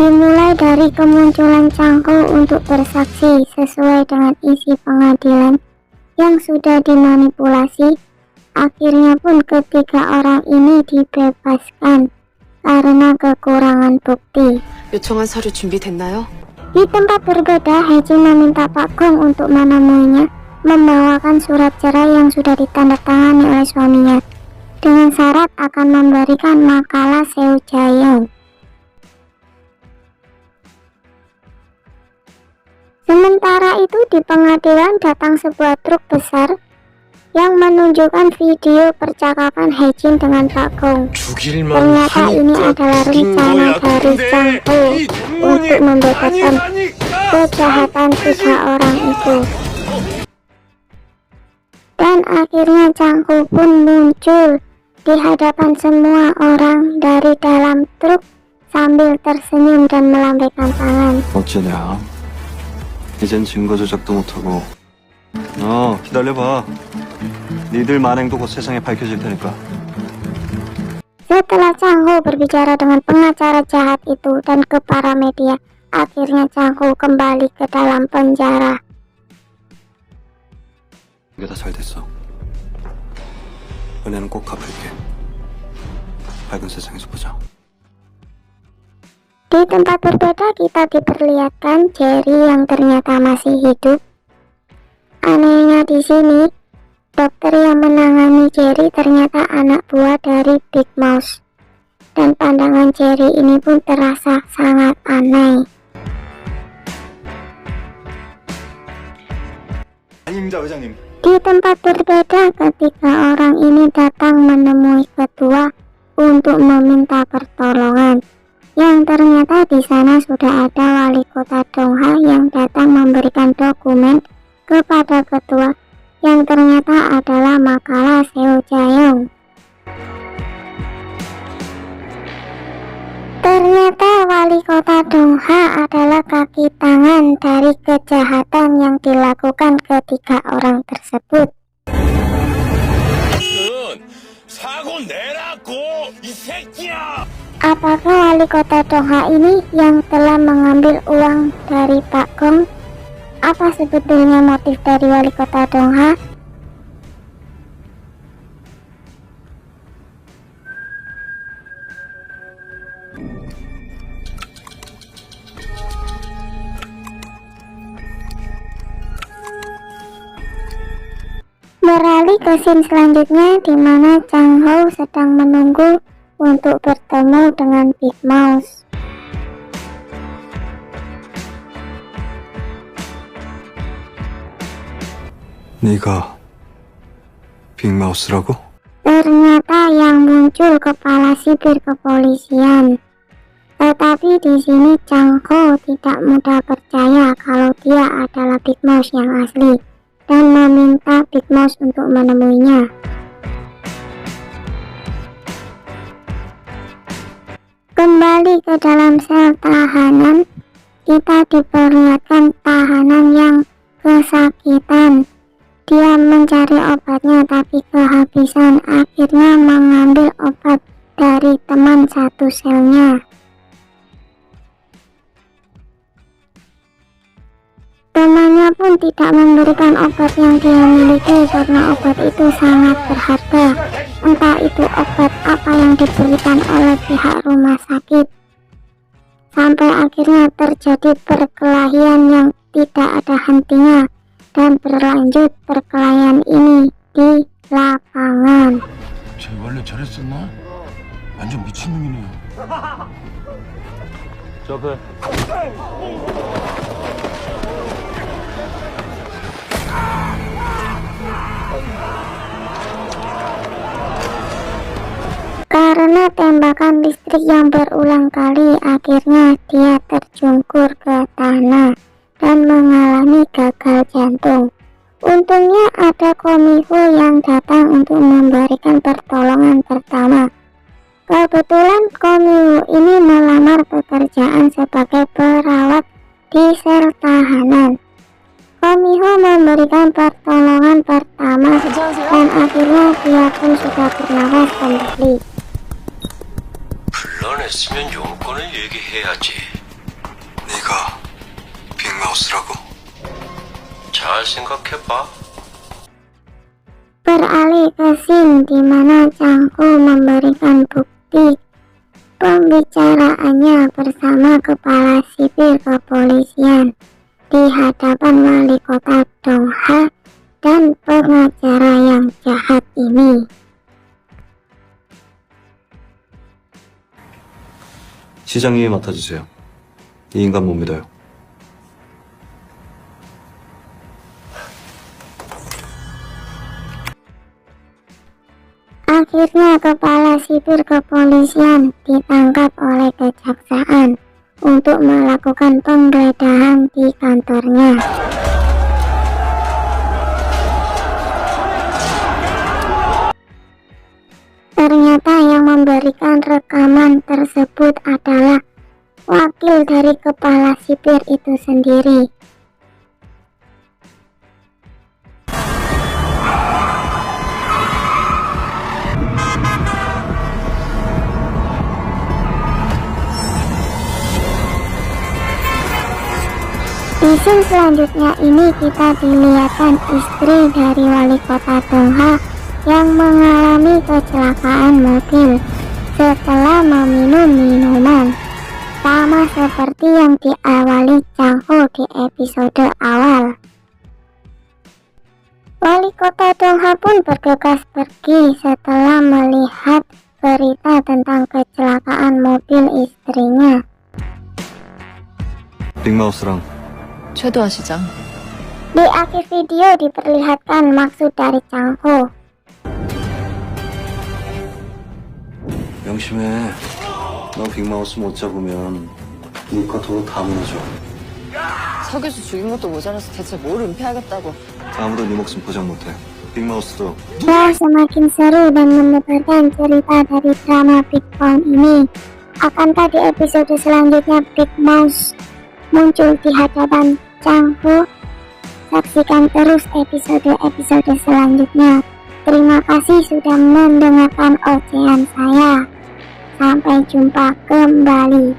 Dimulai dari kemunculan Chang-ho untuk bersaksi sesuai dengan isi pengadilan yang sudah dimanipulasi. Akhirnya pun ketiga orang ini dibebaskan karena kekurangan bukti. 요청한 서류 준비됐나요? Di tempat berbeda, Hae-jin meminta Pak Gong untuk menemuinya, membawakan surat cerai yang sudah ditandatangani oleh suaminya dengan syarat akan memberikan makalah Seo Jae-young. Sementara itu di pengadilan datang sebuah truk besar yang menunjukkan video percakapan Hae-jin dengan Pak Gong. Ternyata ini adalah rencana dari Chang-ho untuk membebaskan kejahatan tiga orang itu. Dan akhirnya Chang-ho pun muncul di hadapan semua orang dari dalam truk sambil tersenyum dan melambaikan tangan. 어쩌냐? 이젠 증거 조작도 못하고. 기다려봐. 니들 만행도 곧 세상에 밝혀질 테니까. Setelah Chang-ho berbicara dengan pengacara jahat itu dan ke para media, akhirnya Chang-ho kembali ke dalam penjara. 이게 다 잘 됐어. 은혜는 꼭 갚을게. 밝은 세상에서 보자. Di tempat berbeda kita diperlihatkan Jerry yang ternyata masih hidup. Anehnya di sini, dokter yang menangani Jerry ternyata anak buah dari Big Mouse. Dan pandangan Jerry ini pun terasa sangat aneh. 아닙니다, 회장님. Di tempat berbeda, ketiga orang ini datang menemui ketua untuk meminta pertolongan. Yang ternyata di sana sudah ada wali kota Dongha yang datang memberikan dokumen kepada ketua yang ternyata adalah makalah Seo Jae-young. Ternyata wali kota Dongha adalah kaki tangan dari kejahatan yang dilakukan ketiga orang tersebut. 사고 내라고 이 새끼야! Apakah wali kota Dongha ini yang telah mengambil uang dari Pak Gong? Apa sebetulnya motif dari wali kota Dongha? Beralih ke scene selanjutnya di mana Chang-ho sedang menunggu untuk bertemu dengan Big Mouse. 네가 빅마우스라고? Ternyata yang muncul kepala sipir kepolisian. Tetapi di sini Chang-ho tidak mudah percaya kalau dia adalah Big Mouse yang asli dan meminta Big Mouse untuk menemuinya. Kembali ke dalam sel tahanan, kita diperlihatkan tahanan yang kesakitan. Dia mencari obatnya tapi kehabisan, akhirnya mengambil obat dari teman satu selnya. Temannya pun tidak memberikan obat yang dia miliki karena obat itu sangat berharga. Entah itu obat apa yang diberikan oleh pihak rumah sakit. Sampai akhirnya terjadi perkelahian yang tidak ada hentinya dan berlanjut perkelahian ini di lapangan. 쟤 원래 저랬었나? 완전 미친놈이네. 저 앞에. Karena tembakan listrik yang berulang kali, akhirnya dia terjungkur ke tanah dan mengalami gagal jantung. Untungnya ada Komiho yang datang untuk memberikan pertolongan pertama. Kebetulan Komiho ini melamar pekerjaan sebagai perawat di sel tahanan. Komiho memberikan pertolongan pertama dan akhirnya dia pun sudah bernapas kembali. 불러냈으면 용건을 얘기해야지. 네가 빅마우스라고? 잘 생각해봐. Beralih ke scene di mana Changku memberikan bukti pembicaraannya bersama kepala sipil kepolisian di hadapan wali kota Dongha dan pengacara yang jahat ini. 시장님이 맡아주세요. 이 인간 못 믿어요. Akhirnya kepala sipir kepolisian ditangkap oleh kejaksaan untuk melakukan penggeledahan di kantornya. Ternyata yang memberikan rekaman tersebut adalah wakil dari kepala sipir itu sendiri. Di scene selanjutnya ini kita dilihatkan istri dari wali kota Dongha yang mengalami kecelakaan mobil setelah meminum minuman, sama seperti yang diawali Changho di episode awal. Wali kota Dongha pun bergegas pergi setelah melihat berita tentang kecelakaan mobil istrinya. 빅마우스랑 최도하 시장. Di akhir video diperlihatkan maksud dari Changho. 명심해. 너 빅마우스 못 잡으면 니과 도로 다 무너져. 석유수 죽인 것도 모자라서 대체 뭘 은폐하겠다고. 아무도 네 목숨 보장 못해. 빅마우스도 Ya, semakin seru dan menegangkan cerita dari drama Big Bang ini. Akankah di episode selanjutnya Big Mouse muncul di hadapan Changho? Saksikan terus episode-episode selanjutnya. Terima kasih sudah mendengarkan ocehan saya. Sampai jumpa kembali.